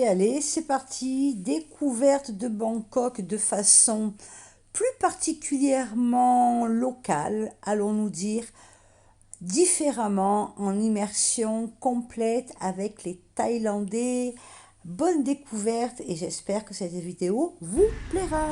Et allez, c'est parti, découverte de Bangkok de façon plus particulièrement locale, allons-nous dire, différemment, en immersion complète avec les Thaïlandais. Bonne découverte et j'espère que cette vidéo vous plaira.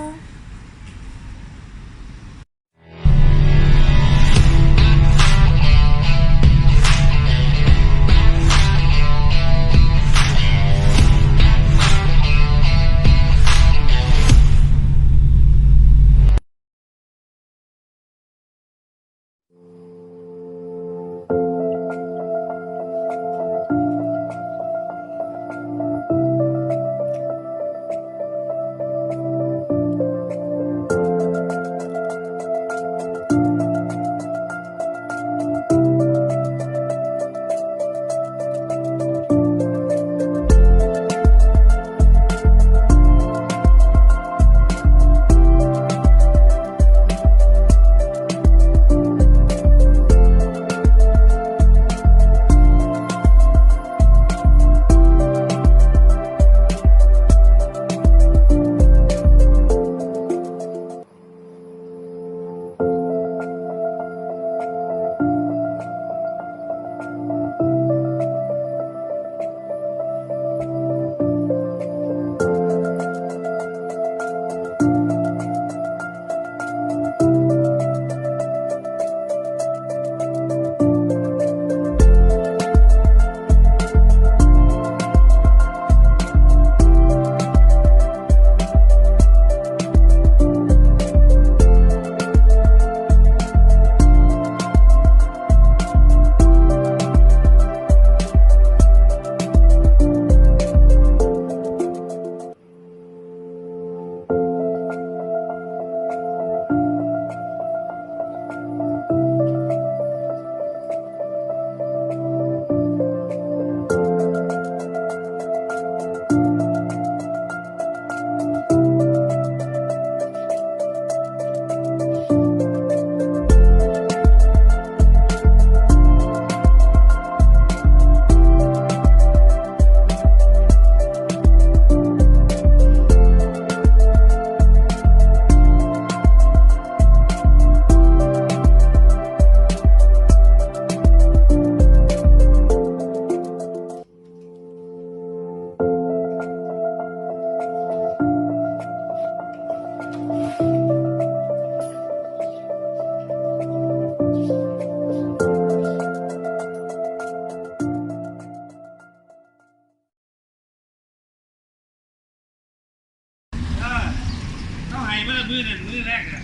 Nó hay mới là mưa rác à.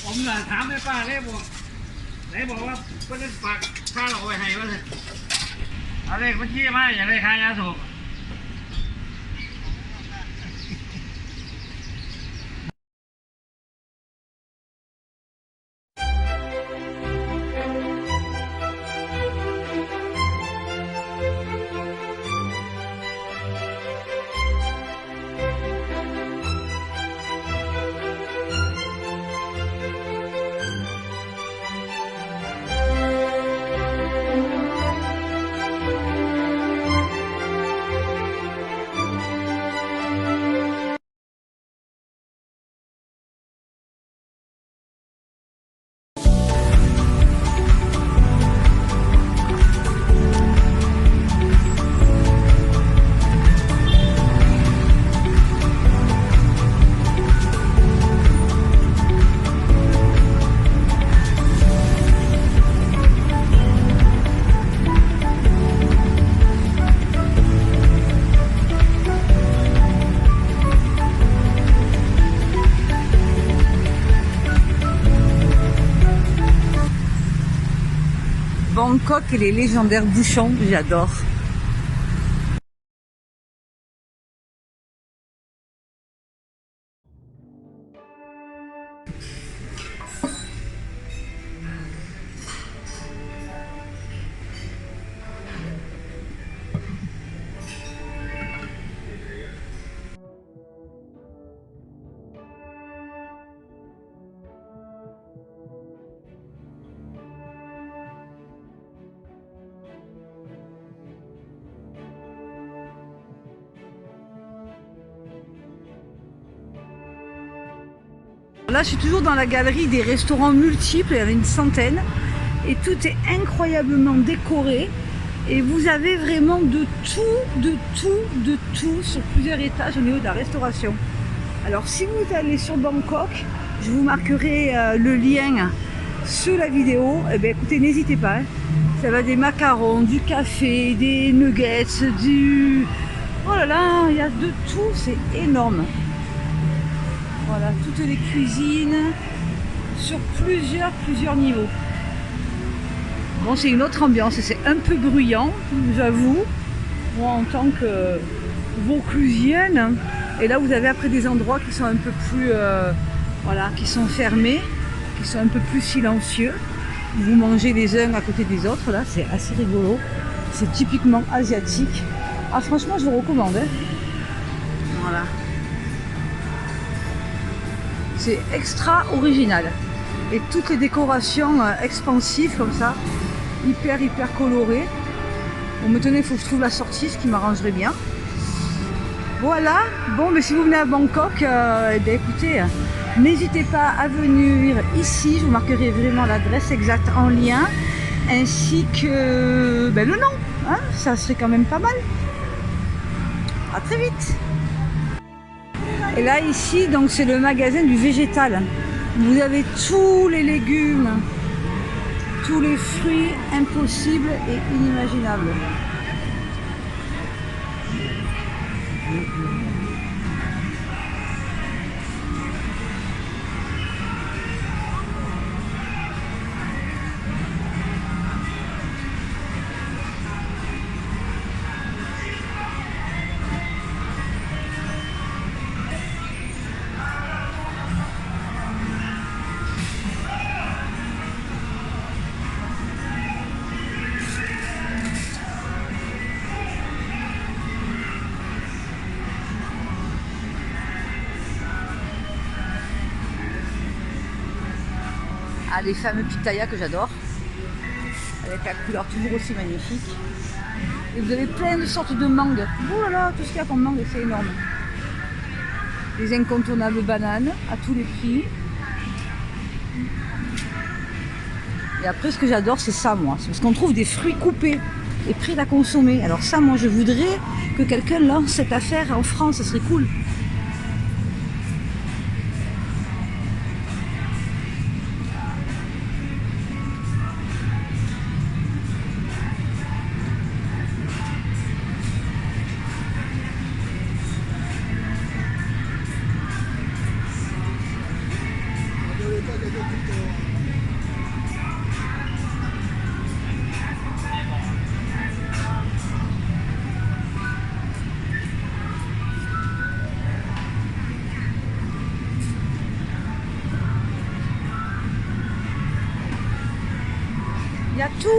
Ông là thám vớiป้าđấyบอกว่าก็จะฝากค่าเราไปให้ว่าเลยเอาเลขบัญชีมาอย่างไรค่ายาสูบBangkok et les légendaires bouchons, j'adore. Là, je suis toujours dans la galerie des restaurants multiples, il y en a une centaine. Et tout est incroyablement décoré. Et vous avez vraiment de tout sur plusieurs étages au niveau de la restauration. Alors si vous allez sur Bangkok, je vous marquerai le lien sous la vidéo. Eh bien, écoutez, n'hésitez pas. Hein. Ça va des macarons, du café, des nuggets, du... Oh là là, il y a de tout, c'est énorme. Voilà, toutes les cuisines sur plusieurs niveaux. Bon, c'est une autre ambiance, c'est un peu bruyant, j'avoue, moi en tant que vauclusienne. Et là, vous avez après des endroits qui sont un peu plus, voilà, qui sont fermés, qui sont un peu plus silencieux. Vous mangez les uns à côté des autres, là, c'est assez rigolo. C'est typiquement asiatique. Ah, franchement, je vous recommande. Hein. Voilà. C'est extra original. Et toutes les décorations expansives comme ça. Hyper coloré. Bon, maintenant il faut que je trouve la sortie, ce qui m'arrangerait bien. Voilà, bon, mais si vous venez à Bangkok, eh bien, écoutez, n'hésitez pas à venir ici, je vous marquerai vraiment l'adresse exacte en lien, ainsi que ben, le nom, hein, ça serait quand même pas mal. À très vite. Et là ici, donc c'est le magasin du végétal. Vous avez tous les légumes, tous les fruits impossibles et inimaginables. Ah, les fameux pitaya que j'adore, avec la couleur toujours aussi magnifique. Et vous avez plein de sortes de mangues. Oh là là, tout ce qu'il y a comme mangue, c'est énorme. Les incontournables bananes à tous les prix. Et après, ce que j'adore, c'est ça, moi. C'est parce qu'on trouve des fruits coupés et prêts à consommer. Alors ça, moi, je voudrais que quelqu'un lance cette affaire en France, ça serait cool.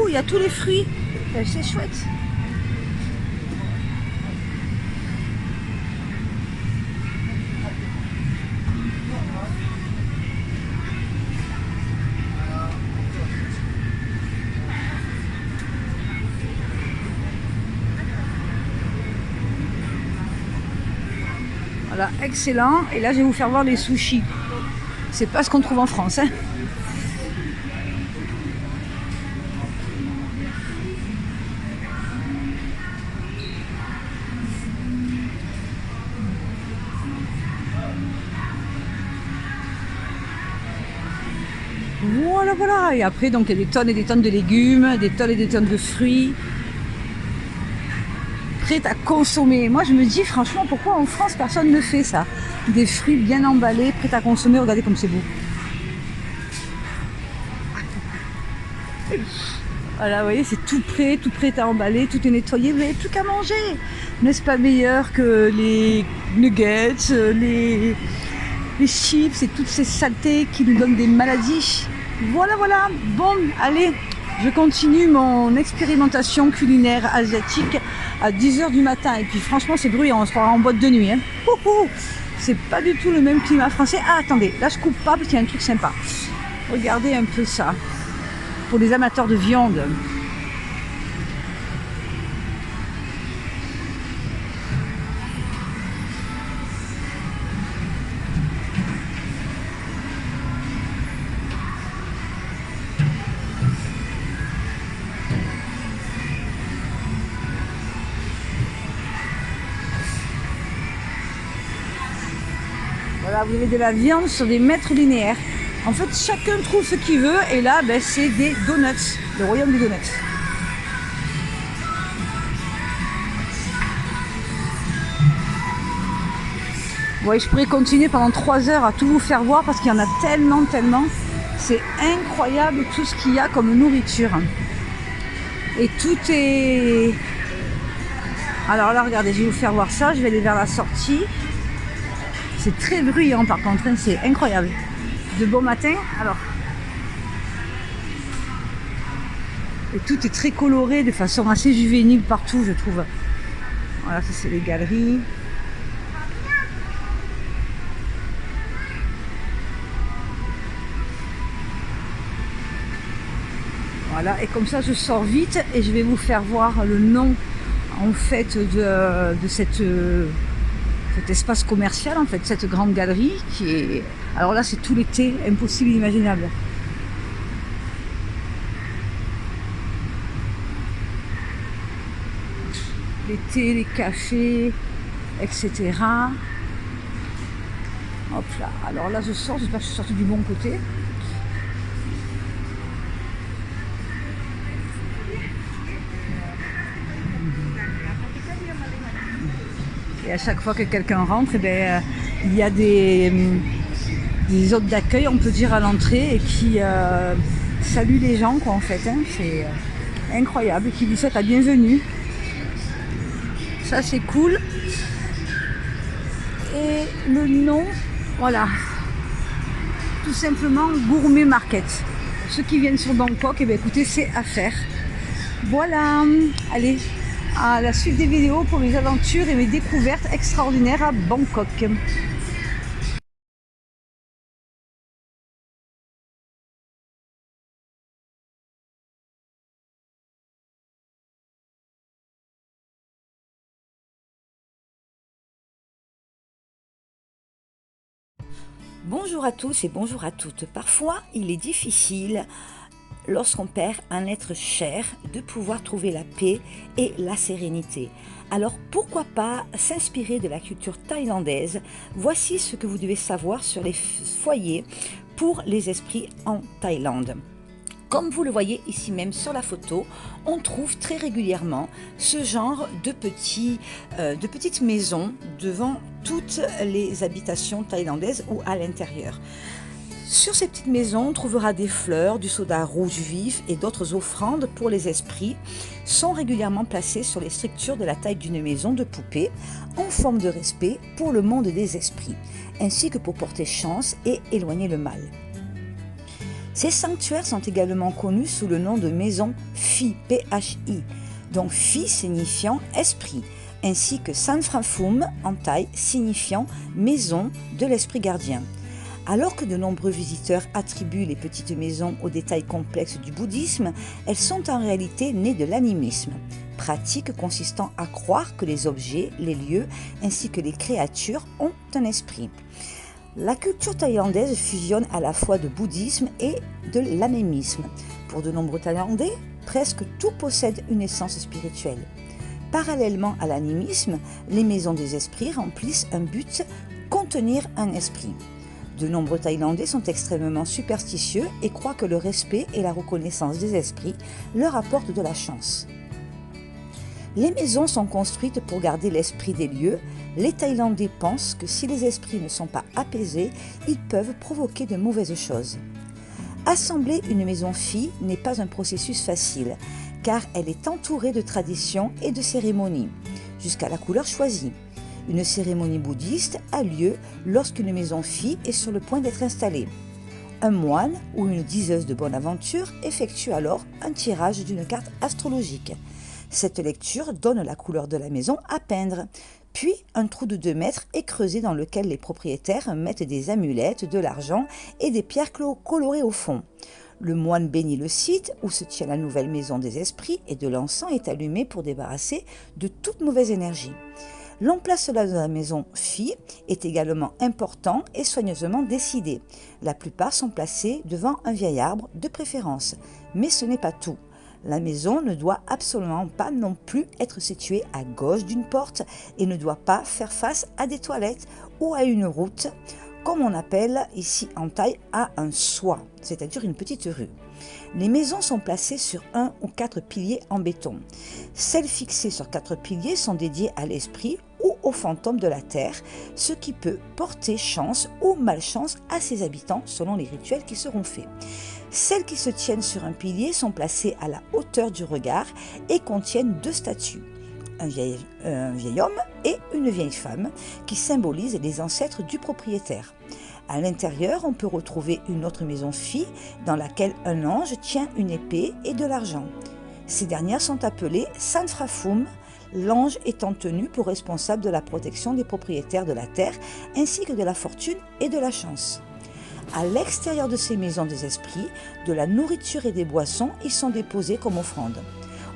Il y a tous les fruits. C'est chouette. Voilà, excellent. Et là, je vais vous faire voir les sushis. C'est pas ce qu'on trouve en France, hein. Voilà, et après donc il y a des tonnes et des tonnes de légumes, des tonnes et des tonnes de fruits prêts à consommer. Moi je me dis franchement, pourquoi en France personne ne fait ça? Des fruits bien emballés, prêts à consommer, regardez comme c'est beau. Voilà, vous voyez, c'est tout prêt à emballer, tout est nettoyé, vous n'avez plus qu'à manger. N'est-ce pas meilleur que les nuggets, les chips et toutes ces saletés qui nous donnent des maladies? Voilà, bon, allez, je continue mon expérimentation culinaire asiatique à 10 h du matin. Et puis franchement, c'est bruyant, on se croira en boîte de nuit. Hein. C'est pas du tout le même climat français. Ah, attendez, là je coupe pas parce qu'il y a un truc sympa. Regardez un peu ça. Pour les amateurs de viande. Voilà, vous avez de la viande sur des mètres linéaires. En fait, chacun trouve ce qu'il veut. Et là, ben, c'est des donuts. Le royaume des donuts. Ouais, je pourrais continuer pendant 3 heures à tout vous faire voir parce qu'il y en a tellement, tellement. C'est incroyable tout ce qu'il y a comme nourriture. Et tout est... Alors là, regardez, je vais vous faire voir ça. Je vais aller vers la sortie. C'est très bruyant par contre, hein, c'est incroyable. De bon matin, alors. Et tout est très coloré de façon assez juvénile partout, je trouve. Voilà, ça c'est les galeries. Voilà, et comme ça je sors vite et je vais vous faire voir le nom en fait de cet espace commercial, en fait, cette grande galerie qui est... Alors là c'est tout l'été, impossible inimaginable. L'été, les cafés, etc. Hop là, alors là je sors, j'espère que je suis sortie du bon côté. Et à chaque fois que quelqu'un rentre, eh bien, il y a des hôtes d'accueil, on peut dire, à l'entrée et qui saluent les gens, quoi, en fait. Hein. C'est incroyable, qui lui souhaitent la bienvenue. Ça, c'est cool. Et le nom, voilà, tout simplement Gourmet Market. Pour ceux qui viennent sur Bangkok, eh bien, écoutez, c'est à faire. Voilà, allez. À la suite des vidéos pour mes aventures et mes découvertes extraordinaires à Bangkok. Bonjour à tous et bonjour à toutes. Parfois, il est difficile, lorsqu'on perd un être cher, de pouvoir trouver la paix et la sérénité. Alors pourquoi pas s'inspirer de la culture thaïlandaise? Voici ce que vous devez savoir sur les foyers pour les esprits en Thaïlande. Comme vous le voyez ici même sur la photo, on trouve très régulièrement ce genre de petites maisons devant toutes les habitations thaïlandaises ou à l'intérieur. Sur ces petites maisons, on trouvera des fleurs, du soda rouge vif et d'autres offrandes pour les esprits sont régulièrement placées sur les structures de la taille d'une maison de poupée en forme de respect pour le monde des esprits, ainsi que pour porter chance et éloigner le mal. Ces sanctuaires sont également connus sous le nom de maisons Phi, P-H-I, donc Phi signifiant esprit, ainsi que Sanfrafum en thaï signifiant maison de l'esprit gardien. Alors que de nombreux visiteurs attribuent les petites maisons aux détails complexes du bouddhisme, elles sont en réalité nées de l'animisme, pratique consistant à croire que les objets, les lieux ainsi que les créatures ont un esprit. La culture thaïlandaise fusionne à la fois de bouddhisme et de l'animisme. Pour de nombreux Thaïlandais, presque tout possède une essence spirituelle. Parallèlement à l'animisme, les maisons des esprits remplissent un but, contenir un esprit. De nombreux Thaïlandais sont extrêmement superstitieux et croient que le respect et la reconnaissance des esprits leur apportent de la chance. Les maisons sont construites pour garder l'esprit des lieux. Les Thaïlandais pensent que si les esprits ne sont pas apaisés, ils peuvent provoquer de mauvaises choses. Assembler une maison Phi n'est pas un processus facile, car elle est entourée de traditions et de cérémonies, jusqu'à la couleur choisie. Une cérémonie bouddhiste a lieu lorsqu'une maison Phi est sur le point d'être installée. Un moine ou une diseuse de bonne aventure effectue alors un tirage d'une carte astrologique. Cette lecture donne la couleur de la maison à peindre. Puis, un trou de 2 mètres est creusé dans lequel les propriétaires mettent des amulettes, de l'argent et des pierres colorées au fond. Le moine bénit le site où se tient la nouvelle maison des esprits et de l'encens est allumé pour débarrasser de toute mauvaise énergie. L'emplacement de la maison Phi est également important et soigneusement décidé. La plupart sont placés devant un vieil arbre de préférence, mais ce n'est pas tout. La maison ne doit absolument pas non plus être située à gauche d'une porte et ne doit pas faire face à des toilettes ou à une route comme on appelle ici en Thaï à un soi, c'est-à-dire une petite rue. Les maisons sont placées sur 1 ou 4 piliers en béton. Celles fixées sur 4 piliers sont dédiées à l'esprit ou au fantôme de la terre, ce qui peut porter chance ou malchance à ses habitants selon les rituels qui seront faits. Celles qui se tiennent sur un pilier sont placées à la hauteur du regard et contiennent 2 statues, un vieil homme et une vieille femme, qui symbolisent les ancêtres du propriétaire. À l'intérieur, on peut retrouver une autre maison fille dans laquelle un ange tient une épée et de l'argent. Ces dernières sont appelées Sanfrafum, l'ange étant tenu pour responsable de la protection des propriétaires de la terre ainsi que de la fortune et de la chance. À l'extérieur de ces maisons des esprits, de la nourriture et des boissons y sont déposées comme offrande.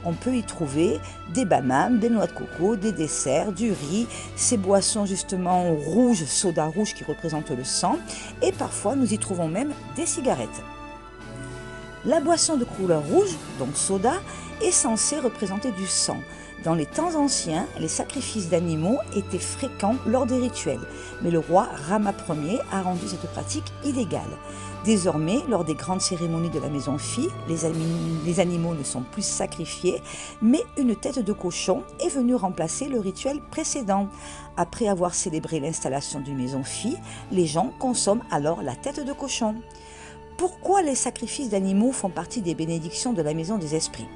On peut y trouver des bananes, des noix de coco, des desserts, du riz, ces boissons justement rouges, soda rouge qui représentent le sang, et parfois nous y trouvons même des cigarettes. La boisson de couleur rouge, donc soda, est censée représenter du sang. Dans les temps anciens, les sacrifices d'animaux étaient fréquents lors des rituels, mais le roi Rama Ier a rendu cette pratique illégale. Désormais, lors des grandes cérémonies de la maison fille, les animaux ne sont plus sacrifiés, mais une tête de cochon est venue remplacer le rituel précédent. Après avoir célébré l'installation d'une maison fille, les gens consomment alors la tête de cochon. Pourquoi les sacrifices d'animaux font partie des bénédictions de la maison des esprits ?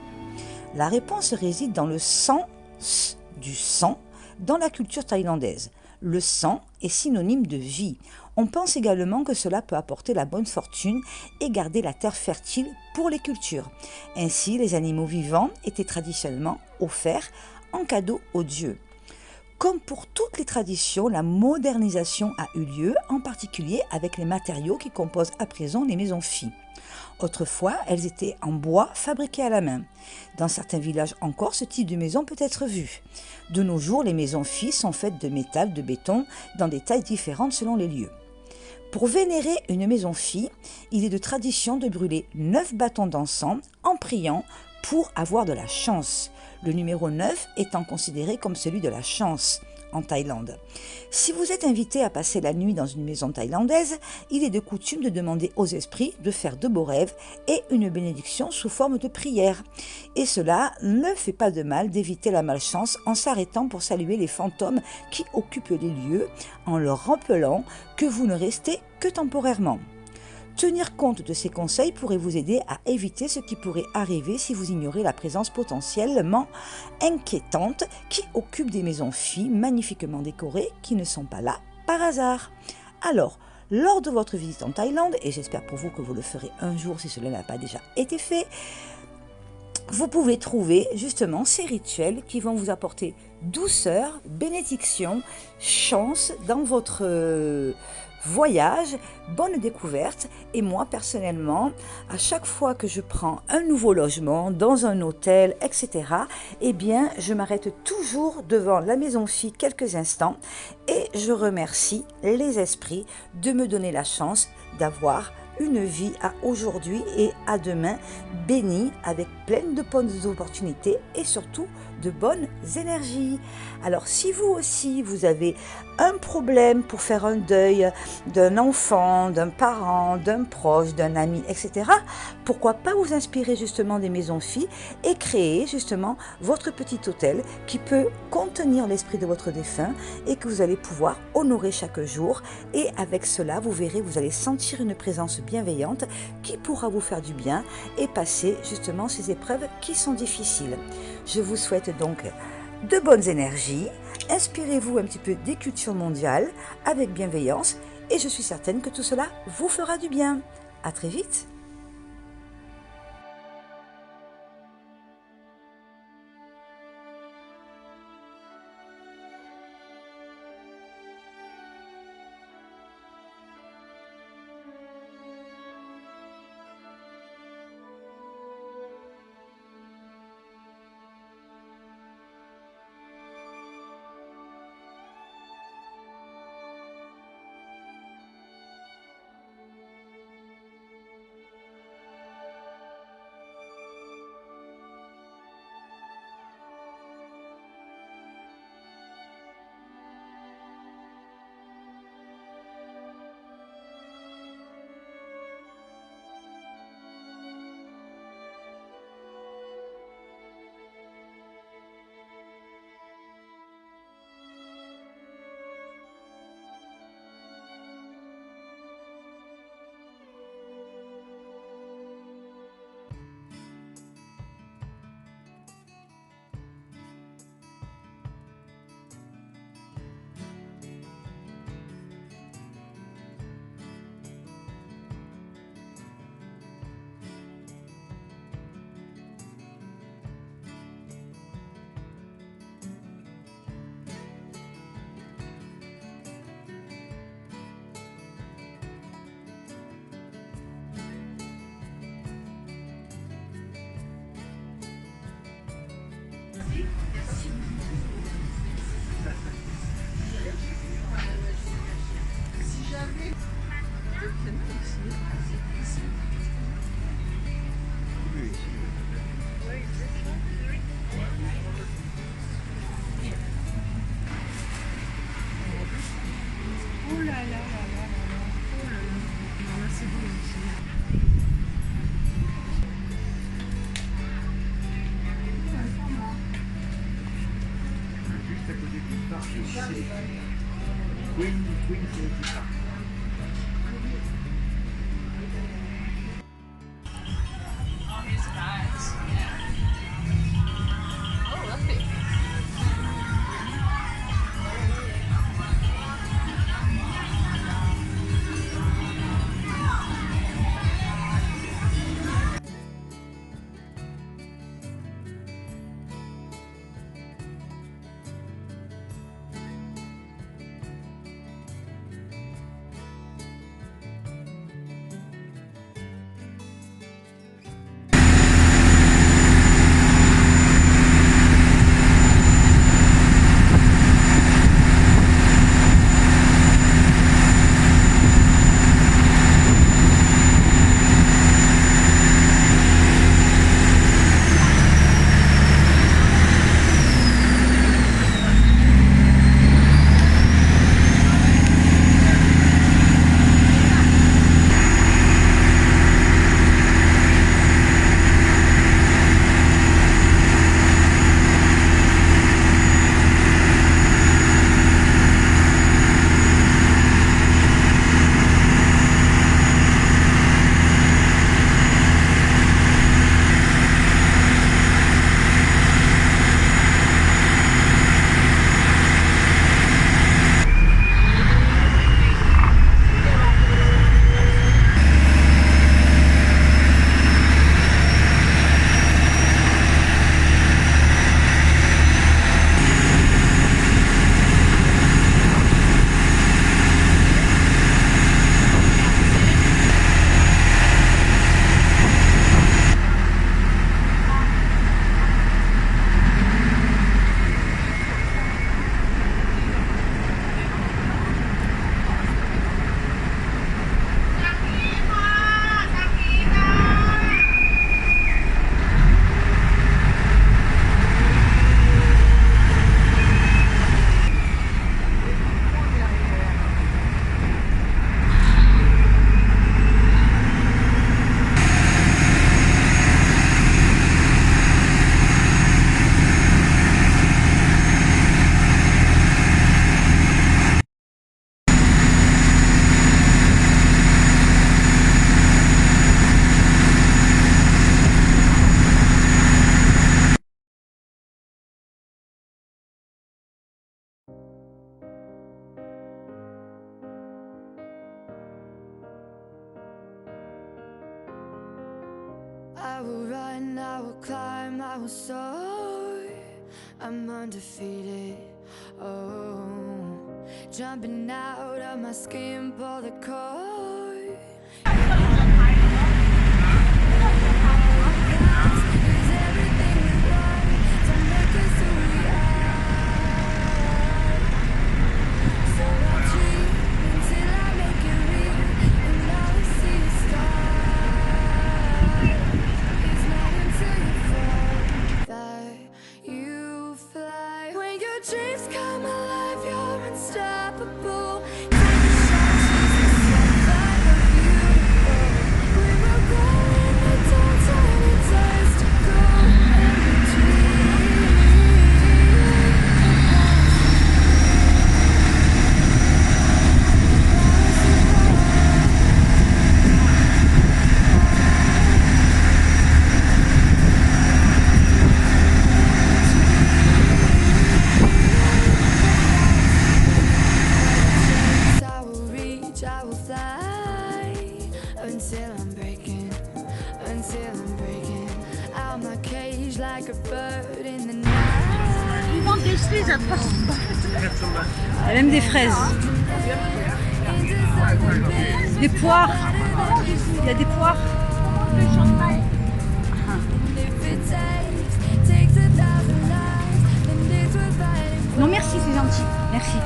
La réponse réside dans le sens du sang dans la culture thaïlandaise. Le sang est synonyme de vie. On pense également que cela peut apporter la bonne fortune et garder la terre fertile pour les cultures. Ainsi, les animaux vivants étaient traditionnellement offerts en cadeau aux dieux. Comme pour toutes les traditions, la modernisation a eu lieu, en particulier avec les matériaux qui composent à présent les maisons filles. Autrefois, elles étaient en bois fabriqué à la main. Dans certains villages encore, ce type de maison peut être vu. De nos jours, les maisons filles sont faites de métal, de béton, dans des tailles différentes selon les lieux. Pour vénérer une maison fille, il est de tradition de brûler 9 bâtons d'encens en priant pour avoir de la chance. Le numéro 9 étant considéré comme celui de la chance en Thaïlande. Si vous êtes invité à passer la nuit dans une maison thaïlandaise, il est de coutume de demander aux esprits de faire de beaux rêves et une bénédiction sous forme de prière. Et cela ne fait pas de mal d'éviter la malchance en s'arrêtant pour saluer les fantômes qui occupent les lieux, en leur rappelant que vous ne restez que temporairement. Tenir compte de ces conseils pourrait vous aider à éviter ce qui pourrait arriver si vous ignorez la présence potentiellement inquiétante qui occupe des maisons filles magnifiquement décorées qui ne sont pas là par hasard. Alors, lors de votre visite en Thaïlande, et j'espère pour vous que vous le ferez un jour si cela n'a pas déjà été fait, vous pouvez trouver justement ces rituels qui vont vous apporter douceur, bénédiction, chance dans votre voyage, bonne découverte. Et moi personnellement, à chaque fois que je prends un nouveau logement dans un hôtel, etc., eh bien je m'arrête toujours devant la maison fille quelques instants et je remercie les esprits de me donner la chance d'avoir une vie à aujourd'hui et à demain bénie avec pleine de bonnes opportunités et surtout de bonnes énergies. Alors si vous aussi vous avez un problème pour faire un deuil d'un enfant, d'un parent, d'un proche, d'un ami, etc., pourquoi pas vous inspirer justement des maisons filles et créer justement votre petit hôtel qui peut contenir l'esprit de votre défunt et que vous allez pouvoir honorer chaque jour. Et avec cela, vous verrez, vous allez sentir une présence bienveillante qui pourra vous faire du bien et passer justement ces épreuves qui sont difficiles. Je vous souhaite donc de bonnes énergies, inspirez-vous un petit peu des cultures mondiales avec bienveillance et je suis certaine que tout cela vous fera du bien. À très vite. juste à côté du parc Célici. Queen Célici Park. I will run, I will climb, I will soar. I'm undefeated. Oh, jumping out of my skin, pull the cord. Is everything we want to make us who we are. So I dream until I make it real, and all I see is stars. It's not until you fall that you fly. When your dreams come alive, you're unstoppable. Take a shot, chase the sun, find the beautiful. We will go in the dark, turn it dust to gold, and we I will reach, I will fly until I'm breaking out my cage like a bird in the night. Il manque des cerises à 300 balles. Il y a même des fraises. Des poires. Il y a des poires. Non merci, c'est gentil. Merci.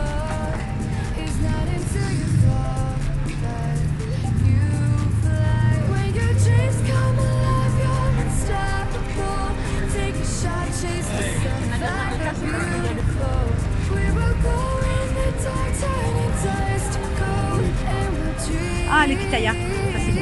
It's not until you fall that you fly. When your dreams come alive, you're unstoppable. Take a shot, chase the sun, find the beautiful. We will go in the dark, turn it dust to gold, and we'll dream. Ah, les pitayas. Ça, c'est bon.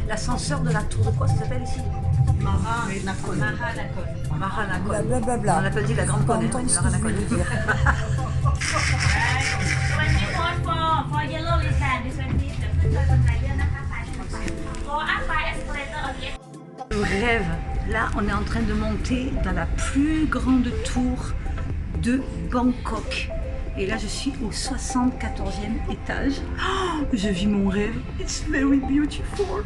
L'ascenseur de la tour de quoi ça s'appelle ici? Maranakon. Maranakon. Blablabla. On appelle dit la grande Pas conne. entendre ce que je voulais dire. for yellow lizard, this one please. เดี๋ยวขึ้นไปบนไดเลื่อนนะคะซ้ายถนนไป Go up by escalator again. Le rêve. Là, on est en train de monter dans la plus grande tour de Bangkok. Et là, je suis au 74e étage. Oh, je vis mon rêve. It's very beautiful.